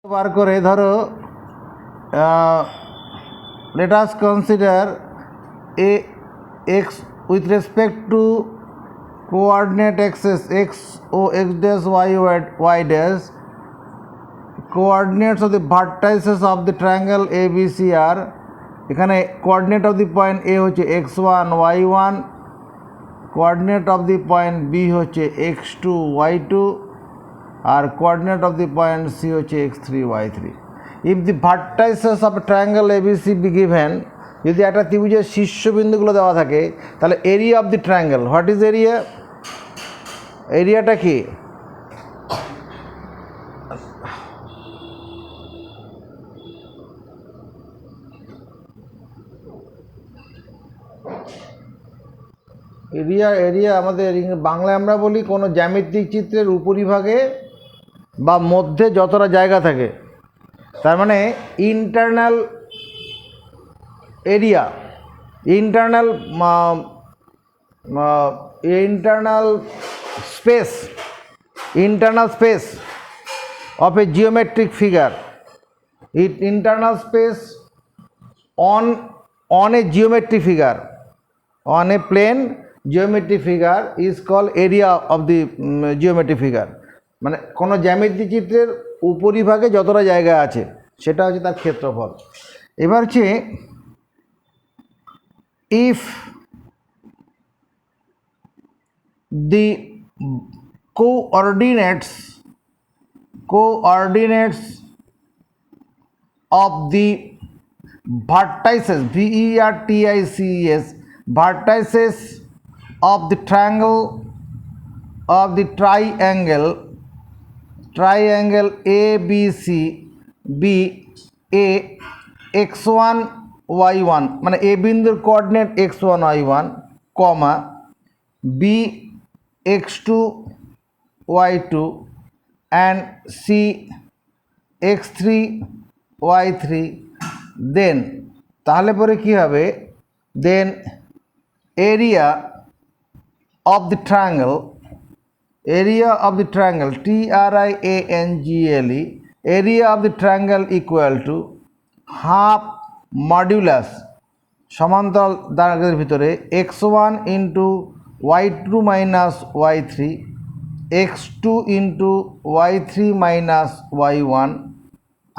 বার করে ধরো let us consider a x with respect to coordinate axis x o x dash y dash. Coordinates of the vertices of the triangle ABC are এখানে coordinate of the point A হচ্ছে x1 y1, coordinate of the point B হচ্ছে x2 y2 R coordinate of the point C হচ্ছে x3 y3. If the vertices of a triangle ABC be given, যদি একটা ত্রিভুজের শীর্ষবিন্দুগুলো দেওয়া থাকে তাহলে area of the triangle, what is area? এরিয়াটা কি? এরিয়া আমাদের বাংলায় আমরা বলি কোনো জ্যামিতিক চিত্রের উপরিভাগে বা মধ্যে যতটা জায়গা থাকে, তার মানে internal area, internal space of a geometric figure. Internal space on a geometric figure, on a plane geometric figure is called area of the geometric figure. মানে কোনো জ্যামিতিক চিত্রের উপরিভাগে যতটা জায়গা আছে সেটা হচ্ছে তার ক্ষেত্রফল। এবার হচ্ছে if the coordinates of the vertices vertices vertices of the triangle ABC be a x1 y1 মানে a বিন্দুর coordinate x1 y1, comma b x2 y2 and c x3 y3, দেন তাহলে পরে কি হবে? দেন area of the triangle triangle area of the triangle equal to half modulus সমান্তরাল দাগের ভিতরে x1 into y2 minus y3 x2 into y3 minus y1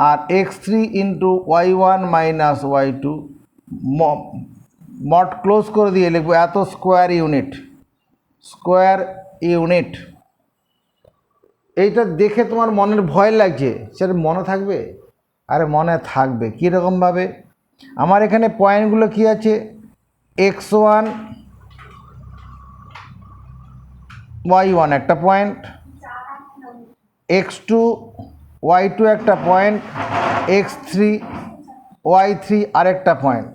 আর x3 into y1 minus y2 mod close করে দিয়ে লিখবো এত স্কোয়ার ইউনিট। এইটা দেখে তোমার মনের ভয় লাগছে, সেটা মনে থাকবে? আরে মনে থাকবে। কীরকমভাবে? আমার এখানে পয়েন্টগুলো কি আছে? x1 y1 একটা পয়েন্ট, x2 y2 একটা পয়েন্ট, x3 y3 আরেকটা পয়েন্ট।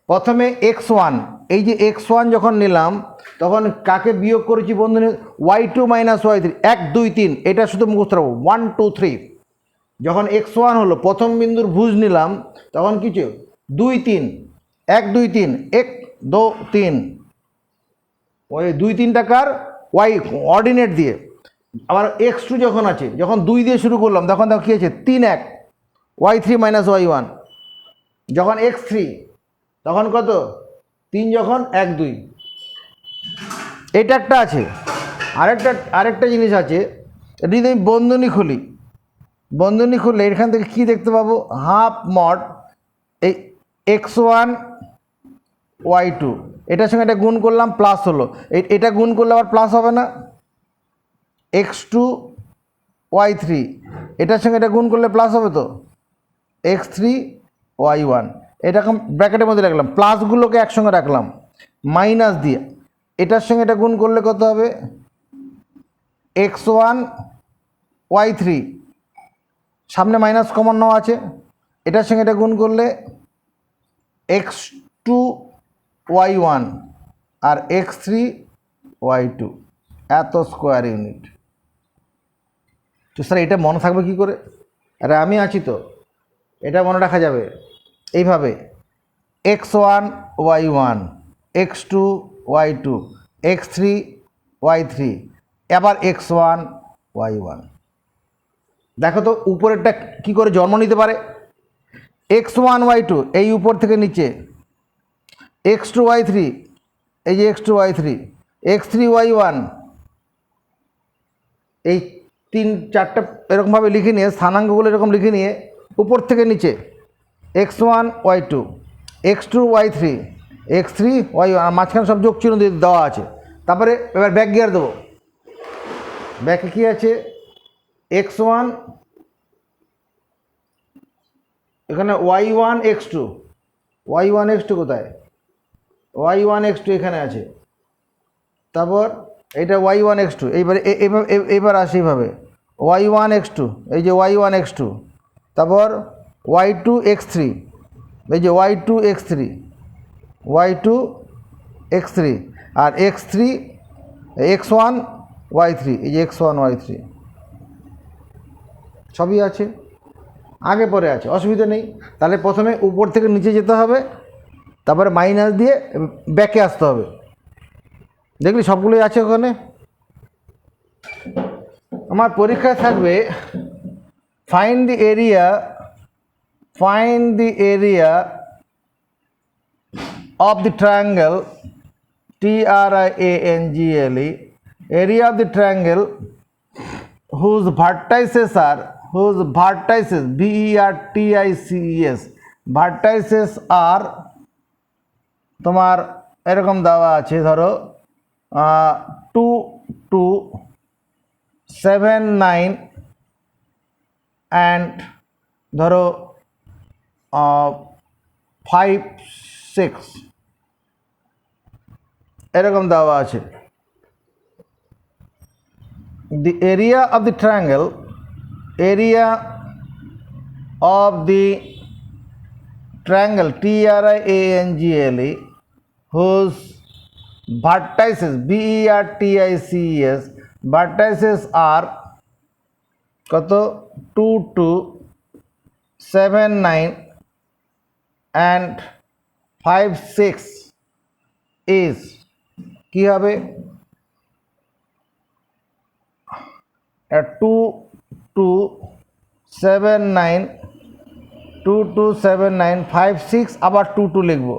প্রথমে x1, এই যে x1 যখন নিলাম তখন কাকে বিয়োগ করেছি বন্ধু? y2 মাইনাস y3, 1 2 3, এটা শুধু মুখস্থ রাখবো 1 2 3। যখন x1 হলো প্রথম বিন্দুর ভুজ নিলাম তখন কিছু 2 3, 1 2 3, 1 2 3, ওই 2 3 টাকার y অর্ডিনেট দিয়ে। আবার x2 যখন আছে, যখন 2 দিয়ে শুরু করলাম তখন দেখো কী আছে? 3 1, y3 মাইনাস y1। যখন x3 তখন কত? 3 যখন 1 2। এটা একটা আছে। আরেকটা জিনিস আছে, এটি যদি আমি বন্ধনী খুললে এখান থেকে কি দেখতে পাবো? হাফ মড এই x1 y2, এটার সঙ্গে এটা গুণ করলাম প্লাস হলো, এটা গুণ করলে আবার প্লাস হবে না? x2 y3, এটার সঙ্গে এটা গুণ করলে প্লাস হবে তো? x3 y1, এরকম ব্র্যাকেটের মধ্যে রাখলাম, প্লাসগুলোকে একসঙ্গে রাখলাম মাইনাস দিয়ে। এটার সঙ্গে এটা গুণ করলে কত হবে? x1 y3, সামনে মাইনাস কমন নেওয়া আছে, এটার সঙ্গে এটা গুণ করলে x2 y1 আর x3 y2, এত স্কোয়ার ইউনিট। তো স্যার এটা মনে থাকবে কি করে? আরে আমি আছি তো, এটা মনে রাখা যাবে এইভাবে x1 y1 x2 y2 x3 y3 আবার x1 y1। দেখো তো উপরেরটা কি করে জন্ম নিতে পারে। x1 y2 এই উপর থেকে নিচে, x2 y3 এই যে x2 y3, x3 y1 এই 3-4টে এরকমভাবে লিখে নিয়ে স্থানাঙ্কগুলো এরকম লিখে নিয়ে উপর থেকে নিচে x1 y2 x2 y3 x3 y1 আর মাঝখানে সব যোগ চিহ্ন দিয়ে দেওয়া আছে। তারপরে এবার ব্যাক গিয়ার দেবো। ব্যাকে কী আছে, x1 এখানে y1 x2 y1 x2 কোথায়, y1 x2 এখানে আছে। তারপর এটা y1 x2 এইবার আসে এইভাবে y1 x2 এই যে y1 x2, তারপর y2 x3 এই যে y2 x3 y2 x3 আর x3 x1 y3 এই যে x1 y3 সবই আছে, আগে পরে আছে, অসুবিধা নেই। তাহলে প্রথমে উপর থেকে নিচে যেতে হবে, তারপরে মাইনাস দিয়ে ব্যাকে আসতে হবে। দেখলি সবগুলোই আছে ওখানে। আমার পরীক্ষায় থাকবে find the area of the triangle triangle, area of the triangle whose vertices vertices vertices are তোমার এরকম দেওয়া আছে, ধরো 2 2 7 9 অ্যান্ড ধরো 5 6 এরকম দেওয়া আছে। the area of the triangle triangle whose vertices vertices are কত 2 2 7 9 and 5 6 is কি হবে, 2 2 7 9 2 2 7 9 5 6 আবার 2 2 লিখব।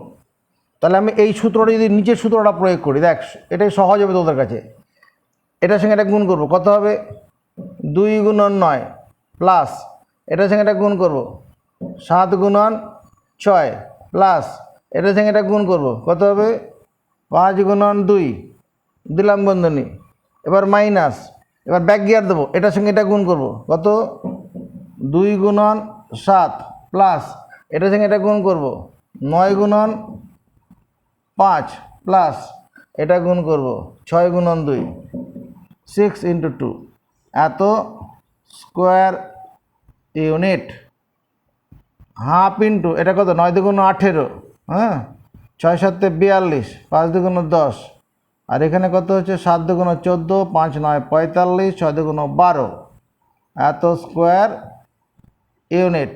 তাহলে আমি এই সূত্রটা যদি নিচের সূত্রটা প্রয়োগ করি, দেখ এটাই সহজ হবে তোদের কাছে। এটার সঙ্গে এটা গুণ করব, কত হবে 2 গুণন 9 প্লাস এটার সঙ্গে এটা গুণ করব 7 গুণন 6 প্লাস এটার সঙ্গে এটা গুণ করব, কত হবে 5 গুণন 2 দিলাম বন্ধনী, এবার মাইনাস, এবার ব্যাক গিয়ার দেবো, এটার সঙ্গে এটা গুণ করব, কত 2 গুণন 7 প্লাস এটার সঙ্গে এটা গুণ করব 9 গুণন 5 প্লাস এটা গুণ করব 6 গুণন 2 6 ইন্টু 2 এত স্কোয়ার ইউনিট, হাফ ইন্টু এটা কত 9 দুগুণ 18, হ্যাঁ 6 7 42 5 দুগুণ 10 আর এখানে কত হচ্ছে 7 দুগুণ 14 5 9 45 6 দুগুণ 12 এত স্কোয়ার ইউনিট।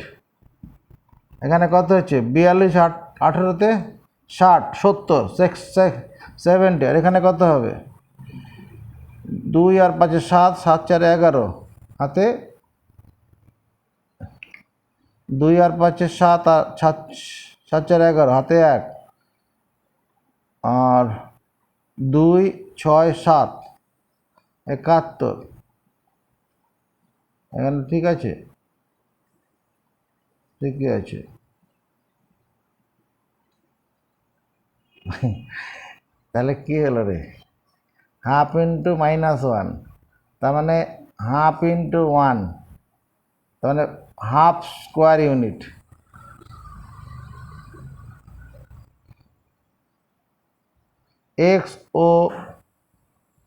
এখানে কত হচ্ছে 42 18তে 60 70 70 আর এখানে কত হবে 2 আর 5 7 7 4 11 হাতে 2 আর 5 7 আর 7 4 11 হাতে 1 আর 2 6 7 71 এখানে ঠিক আছে, ঠিকই আছে। তাহলে কি হলো রে, হাফ ইন্টু -1 তার মানে হাফ ইন্টু 1 তার মানে হাফ স্কোয়ার ইউনিট। এক্স ও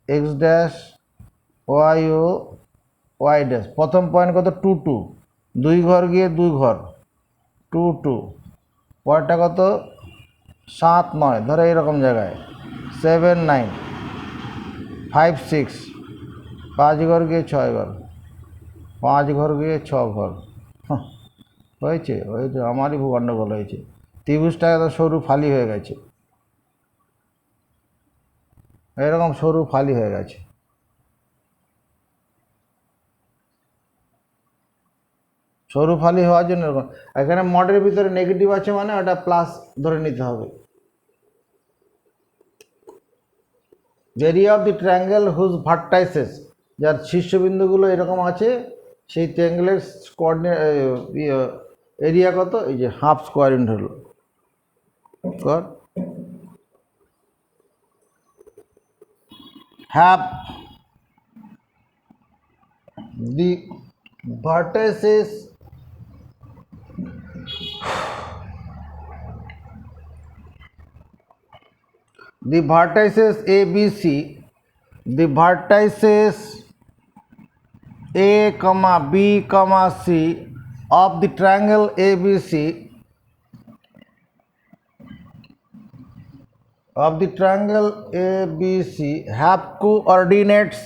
এক্স ড্যাশ ওয়াই ও ওয়াই ড্যাশ, প্রথম পয়েন্ট কত 2 2 2 ঘর গিয়ে 2 ঘর 2 2, পরেরটা কত 7 9 ধরো এইরকম জায়গায় 7 9 5 6 5 ঘর গিয়ে 6 ঘর 5 ঘর গিয়ে 6 ঘর হয়েছে, ওই তো আমারই গণ্ডগোল হয়েছে, ত্রিভুজটা এত সরু ফালি হয়ে গেছে, এরকম সরু ফালি হয়ে গেছে। সরু ফালি হওয়ার জন্য এরকম। এখানে মডের ভিতরে নেগেটিভ আছে মানে ওটা প্লাস ধরে নিতে হবে। Area of the triangle whose vertices, যার শীর্ষবিন্দুগুলো এরকম আছে, সেই ট্রায়াঙ্গেলের কোঅর্ডিনেট এরিয়া কত? এই যে হাফ স্কোয়ার ইন্টু হলো কর half the vertices ABC, the vertices A, B, C of the triangle ABC have coordinates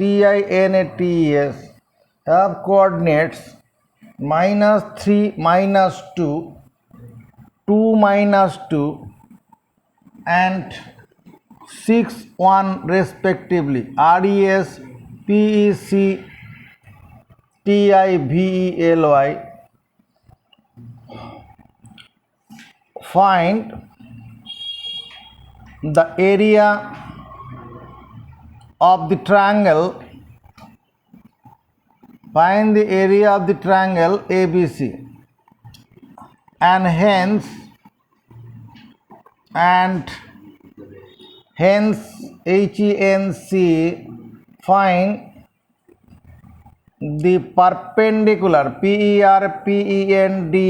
DINATES, have coordinates -3, -2, 2, -2 and 6, 1 respectively. RES, PEC, TIVELY. Find the area of the triangle. Find the area of the triangle ABC, and hence HENC find the perpendicular PENDI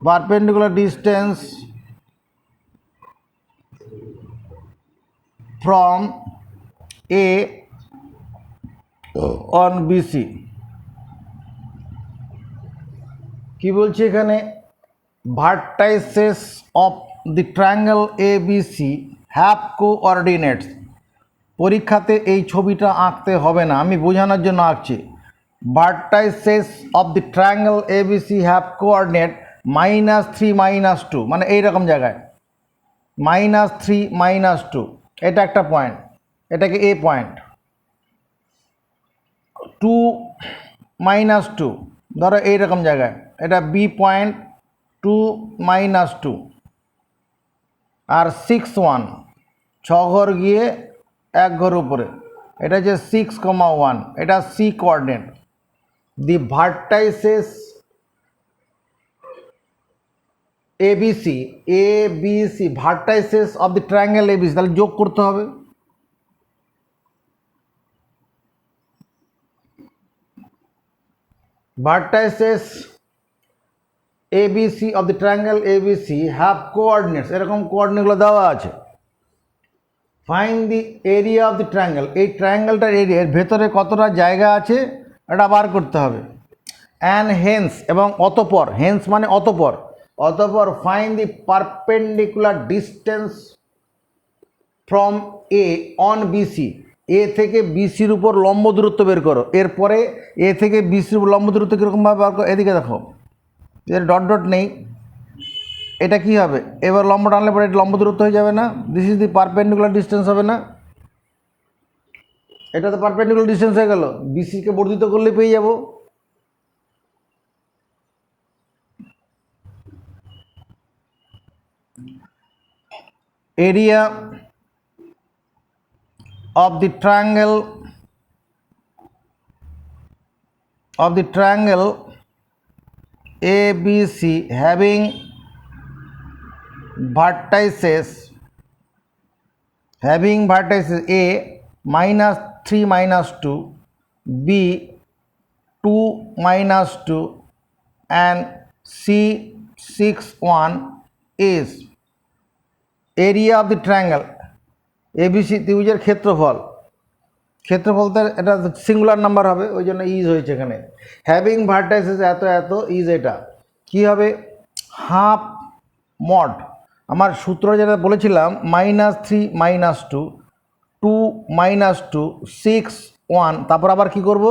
perpendicular distance from A on BC. কি বলছি এখানে? Vertices of the triangle ABC have coordinates. পরীক্ষাতে এই ছবিটা আঁকতে হবে না, আমি বোঝানোর জন্য আঁকছি। Vertices of the triangle ABC have coordinate -3, -2, মানে এইরকম জায়গায় -3, -2, এটা একটা পয়েন্ট, এটাকে A পয়েন্ট। 2, -2 ধরো এইরকম জায়গায়, এটা B পয়েন্ট, 2, -2 আর 6, 1 6 ঘর গিয়ে 1 ঘর উপরে, এটা হচ্ছে 6, 1, এটা C coordinate. The vertices ABC vertices of the triangle ABC, তাহলে যোগ করতে হবে। ভার্টাইসেস ABC of the triangle ABC have coordinates, এরকম কোঅর্ডিনেটগুলো দেওয়া আছে। Find the area of the triangle, এই ট্রায়াঙ্গেলটার এরিয়ার ভেতরে কতটা জায়গা আছে এটা বার করতে হবে। অ্যান্ড হেন্স, এবং অতপর, হেন্স মানে অতপর, find the perpendicular distance from A on BC, এ থেকে BCর উপর লম্ব দূরত্ব বের করো। এরপরে এ থেকে BCর উপর লম্ব দূরত্ব কীরকমভাবে বার করো? এদিকে দেখো, এর ডট ডট নেই, এটা কি হবে? এবার লম্ব টানলে পরে এটা লম্ব দূরত্ব হয়ে যাবে না? This is the perpendicular distance হবে না? এটা তো পারপেন্ডিকুলার ডিস্টেন্স হয়ে গেল, বিসিকে বর্ধিত করলে পেয়ে যাব। Area of the triangle ABC having vertices A -3, -2, B 2, -2 and C 6, 1 is area of the triangle ABC ত্রিভুজের ক্ষেত্রফল। ক্ষেত্রফলটা এটা সিঙ্গুলার নাম্বার হবে, ওই জন্য ইজ হয়েছে এখানে। হ্যাভিং ভার্টাইসেস এত এত, ইজ এটা কি হবে? হাফ মড, আমার সূত্র যেটা বলেছিলাম -3, -2, 2, -2, 6, 1, তারপর আবার কি করব?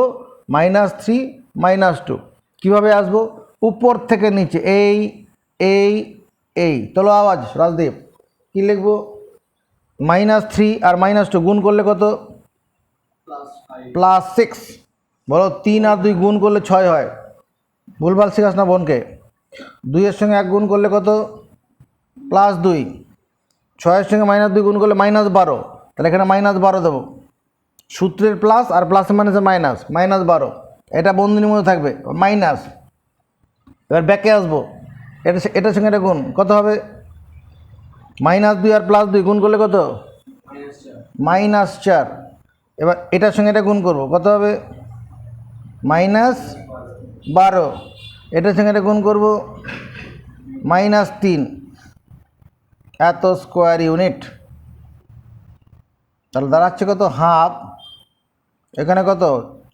-3, -2। কীভাবে আসবো? উপর থেকে নিচে, এই এই চলো আওয়াজ রাজদীপ কি লিখবো -3 আর -2 গুণ করলে কত +6 বলো 3 আর 2 গুণ করলে 6 হয় ভুলভাল শেখাস না বোনকে 2 এর সঙ্গে 1 গুণ করলে কত +2 6 এর সঙ্গে -2 গুণ করলে -12 তাহলে এখানে -12 দেবো সূত্রের প্লাস আর প্লাসে মাইনাসে -12 এটা বন্ধনীর মধ্যে থাকবে মাইনাস এবার ব্যাকে আসবো এটার সঙ্গে এটা গুণ কত হবে -2 আর +2 গুণ করলে কত -4 এবার এটার সঙ্গে এটা গুণ করব কত হবে -12 এটার সঙ্গে এটা গুণ করব -3 এত স্কোয়ার ইউনিট তাহলে দাঁড়াচ্ছে কত হাফ এখানে কত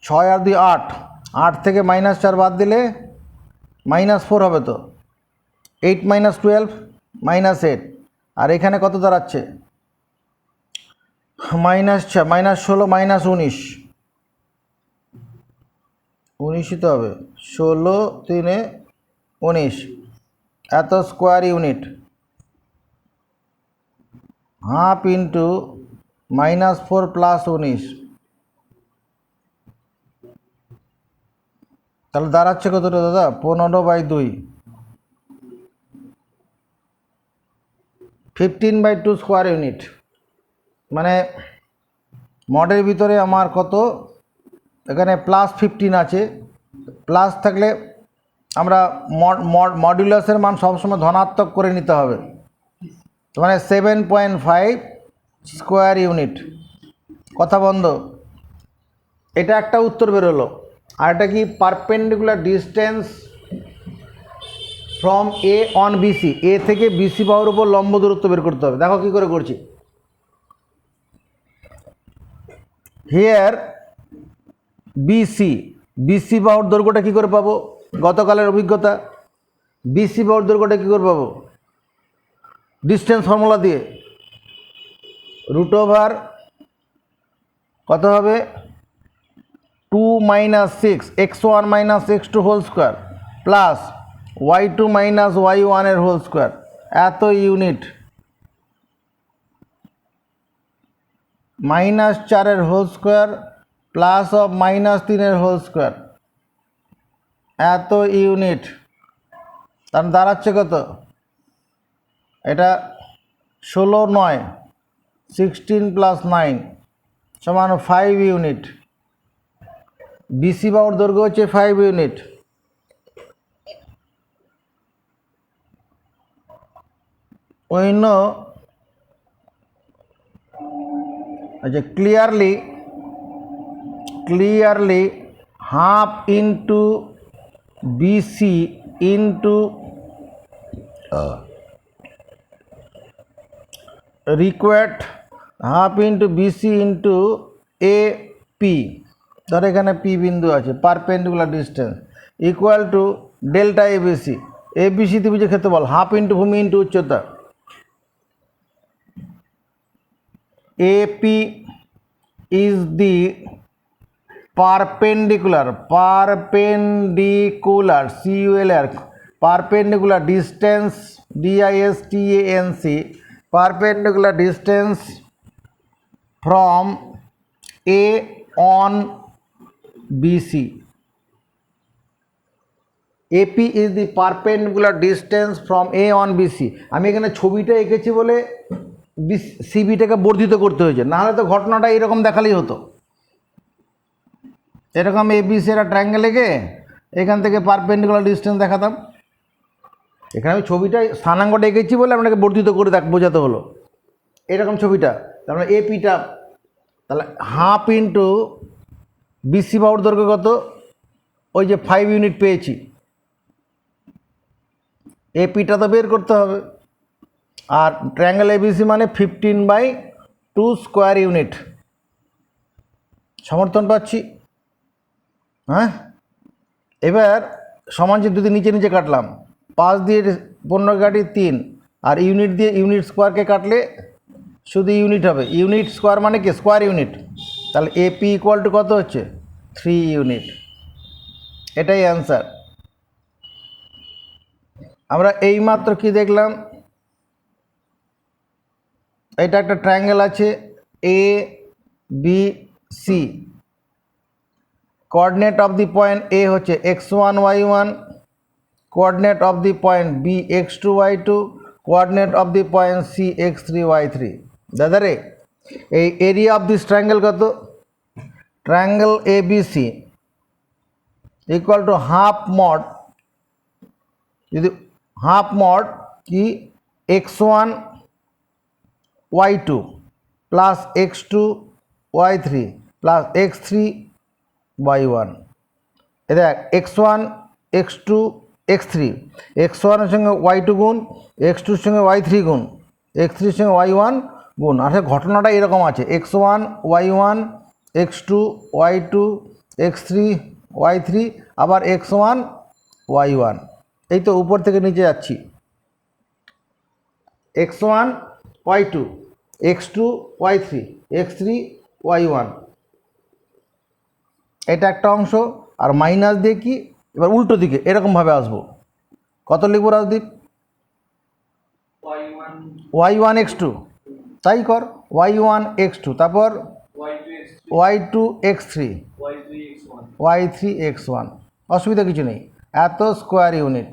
6 আর 2 8 8 থেকে -4 বাদ দিলে -4 হবে তো 8 - 12 -8 আর এখানে কত দাঁড়াচ্ছে -4 -16 -19 19ই তো হবে 16 3 19 এত স্কোয়ার ইউনিট হাফ ইন্টু -4 + 19 তাহলে দাঁড়াচ্ছে কতটা দাদা 15/2 15/2 স্কোয়ার ইউনিট মানে মডের ভিতরে আমার কত এখানে +15 আছে প্লাস থাকলে আমরা মডুলাসের মান সবসময় ধনাত্মক করে নিতে হবে মানে 7.5 স্কোয়ার ইউনিট কথা বন্ধ এটা একটা উত্তর বেরোলো আর এটা কি perpendicular distance from A on BC A থেকে বিসি বাহুর উপর লম্ব দূরত্ব বের করতে হবে দেখো কি করে করছি হিয়ার বিসি বাহুর দৈর্ঘ্যটা কী করে পাবো গতকালের অভিজ্ঞতা বিসি বাহুর দৈর্ঘ্যটা কী করে পাবো ডিস্টেন্স ফর্মুলা দিয়ে √, কত হবে 2 - 6 x1 - x2 whole square plus y2 - y1 এর হোল স্কোয়ার এত ইউনিট -4 এর হোল স্কোয়ার প্লাস অফ -3 এর হোল স্কোয়ার এত ইউনিট তার দাঁড়াচ্ছে কত এটা 16 9 16 + 9 সমান 5 ইউনিট বিসি বাহুর দৈর্ঘ্য হচ্ছে 5 ইউনিট অন্য আচ্ছা clearly half into BC into required half into BC into A P ধর এখানে পি বিন্দু আছে perpendicular distance equal to delta ABC ABC ত্রিভুজের ক্ষেত্রে বল হাফ ইন্টু ভূমি ইন্টু উচ্চতা AP is the perpendicular distance DISTANC perpendicular distance from A on BC. AP is the perpendicular distance from A on BC. আমি এখানে ছবিটা এঁকেছি বলে সিবিটাকে বর্ধিত করতে হয়েছে নাহলে তো ঘটনাটা এরকম দেখালেই হতো এরকম এবিসি একটা ট্রায়াঙ্গেল এঁকে এখান থেকে পারপেন্ডিকুলার ডিস্টেন্স দেখাতাম এখানে আমি ছবিটা স্থানাঙ্কটা এঁকেছি বলে আপনাকে বর্ধিত করে বোঝাতে হলো এরকম ছবিটা তারপরে এপিটা তাহলে হাফ ইন্টু বিসি বাহুর দৈর্ঘ্য কত ওই যে 5 ইউনিট পেয়েছি এপিটা তো বের করতে হবে আর ট্রায়াঙ্গেল এবিসি মানে 15/2 স্কোয়ার ইউনিট সমর্থন পাচ্ছি হ্যাঁ এবার সমান যে দুটি নিচে কাটলাম 5 দিয়ে 15 কাটি 3 আর ইউনিট দিয়ে ইউনিট স্কোয়ারকে কাটলে শুধু ইউনিট হবে ইউনিট স্কোয়ার মানে কি স্কোয়ার ইউনিট তাহলে এপি ইকুয়াল টু কত হচ্ছে 3 ইউনিট এটাই অ্যান্সার আমরা এইমাত্র কি দেখলাম, এটা একটা ট্রায়াঙ্গেল আছে A B C, coordinate of the point A হচ্ছে x1 y1, coordinate of the point B x2 y2, coordinate of the point C x3 y3। দাদারে এই এরিয়া অফ দিস ট্রায়াঙ্গেল কত? Triangle A B C equal to half mod, যদি half mod কি x1 y2 plus x2 y3 plus x3 y1। এ দেখ x1 x2 x3, x1 এর সঙ্গে y2 গুণ, x2 এর সঙ্গে y3 গুণ, x3 এর সঙ্গে y1 গুণ। আসলে ঘটনাটা এরকম আছে x1 y1 x2 y2 x3 y3 আবার x1 y1। এই তো উপর থেকে নিচে যাচ্ছি, x1 y2 x2 y3 x3 y1, এটা একটা অংশ। আর মাইনাস দিয়ে কি এবার উল্টো দিকে এরকমভাবে আসবো, কত লিখবো রাজদীপ? y1 x2, তাই কর y1 x2, তারপর y2 x3 y3 x1, অসুবিধা কিছু নেই, এত স্কোয়ার ইউনিট।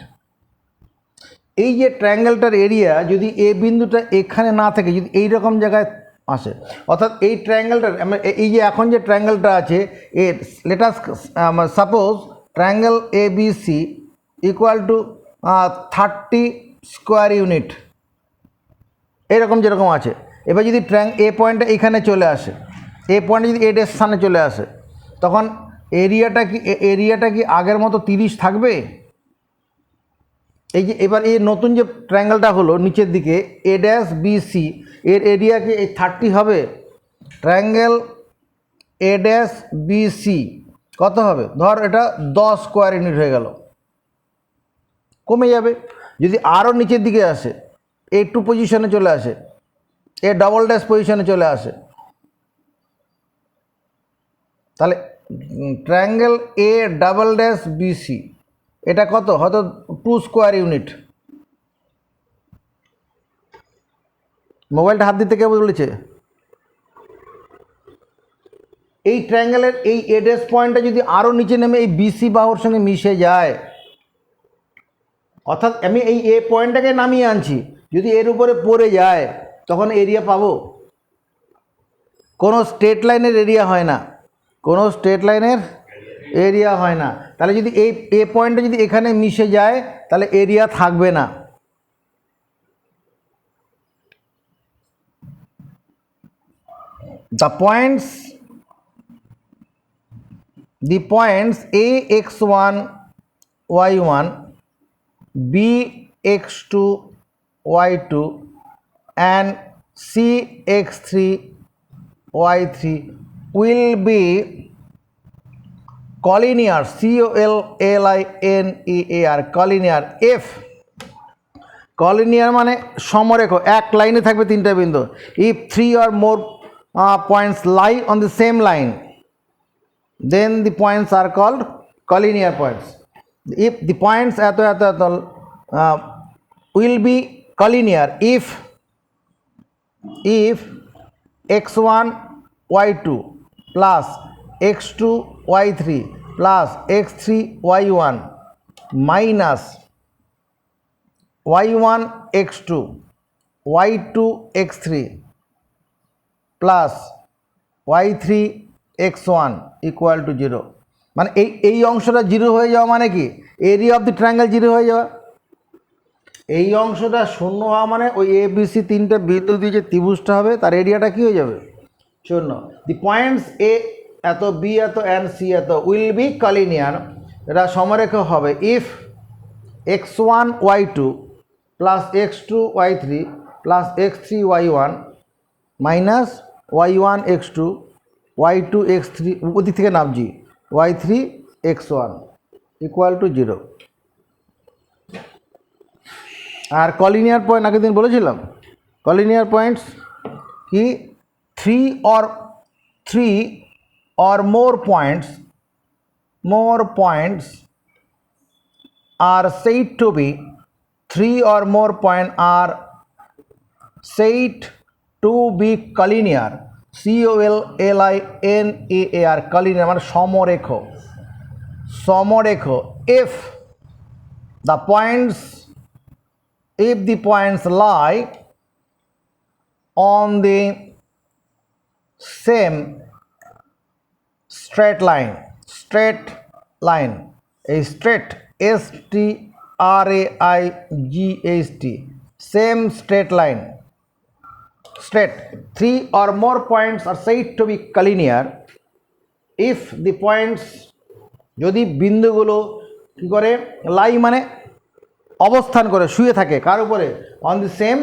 এই যে ট্রায়াঙ্গেলটার এরিয়া যদি এ বিন্দুটা এখানে না থাকে, যদি এই রকম জায়গায় আসে, অর্থাৎ এই ট্রায়াঙ্গেলটার এই যে এখন যে ট্রায়াঙ্গেলটা আছে এর let us suppose triangle A B C equal to 30 square unit, এরকম যেরকম আছে। এবার যদি এ পয়েন্টটা এখানে চলে আসে, এ পয়েন্টে যদি এর স্থানে চলে আসে, তখন এরিয়াটা কি আগের মতো 30 থাকবে? এই যে এবার এই নতুন যে ট্রায়াঙ্গেলটা হলো নিচের দিকে এ ড্যাশ বি সি, এর এরিয়া কি এই 30 হবে? Triangle A dash B C কত হবে? ধর এটা 10 স্কোয়ার ইউনিট হয়ে গেল, কমে যাবে। যদি আরও নিচের দিকে আসে, এ টু পজিশনে চলে আসে, এ ডবল ড্যাশ পজিশনে চলে আসে, তাহলে triangle A double dash B C এটা কত? হয়তো 2 স্কোয়ার ইউনিট। মোবাইলটা হাত দিতে কে বলেছে? এই ট্রায়াঙ্গেলের এই এ ড্যাশ পয়েন্টটা যদি আরও নিচে নেমে এই বিসি বাহুর সঙ্গে মিশে যায়, অর্থাৎ আমি এই এ পয়েন্টটাকে নামিয়ে আনছি, যদি এর উপরে পড়ে যায় তখন এরিয়া পাবো? কোনো স্ট্রেট লাইনের এরিয়া হয় না, কোনো স্ট্রেট লাইনের এরিয়া হয় না। তাহলে যদি এই এ পয়েন্টটা যদি এখানে মিশে যায় তাহলে এরিয়া থাকবে না। The points a x1 y1 b x2 y2 and c x3 y3 will be collinear, collinear, collinear if collinear মানে সমরেখ, এক লাইনে থাকবে তিনটা বিন্দু। if 3 or more points lie on the same line, then the points are called collinear points. If the points এত এত এত will be collinear if x1 y2 plus x2 y3 plus x3 y1 minus y1 x2 y2 x3 plus y3 x1 equal to 0। মানে এই অংশটা 0 হয়ে যাওয়া মানে কি? এরিয়া অফ দি ট্রায়াঙ্গেল 0 হয়ে যাওয়া। এই অংশটা শূন্য হওয়া মানে ওই এ বি সি তিনটে বিন্দু দিয়ে যে ত্রিভুজটা হবে তার এরিয়াটা কী হয়ে যাবে? শূন্য। দি পয়েন্টস এ এত, বি এত, অ্যান্ড সি এত উইল বি কলিনিয়ার, এটা সমরেখ হবে if x1 y2 plus x2 y3 plus x3 y1 minus y1 x2 y2 x3 ওদিক থেকে নামছি y3 x1 ইকুয়াল টু 0। আর কলিনিয়ার পয়েন্ট আগের দিন বলেছিলাম, কলিনিয়ার পয়েন্টস কি three or more points are said to be 3 or more point are said to be collinear, COLLINEAR, collinear মানে সমরেখ, সমরেখ if the points lie on the same straight line, a straight, STRAIGHT, same straight line, straight, 3 or more points are said to be collinear if the points, যদি বিন্দুগুলো কি করে, লাই মানে অবস্থান করে, শুয়ে থাকে কার উপরে, on the same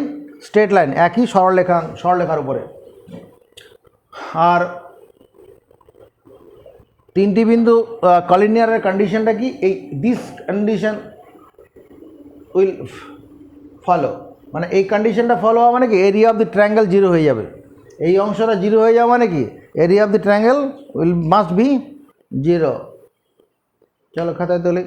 straight line, একই সরলরেখার উপরে। আর তিনটি বিন্দু কলিনিয়ারের কন্ডিশনটা কি, এই দিস কন্ডিশন উইল ফলো, মানে এই কন্ডিশনটা ফলো হওয়া মানে কি, area of the triangle zero হয়ে যাবে, এই অংশটা জিরো হয়ে যাওয়া মানে কি, area of the triangle will must be zero. চলো খাতায় তোলে।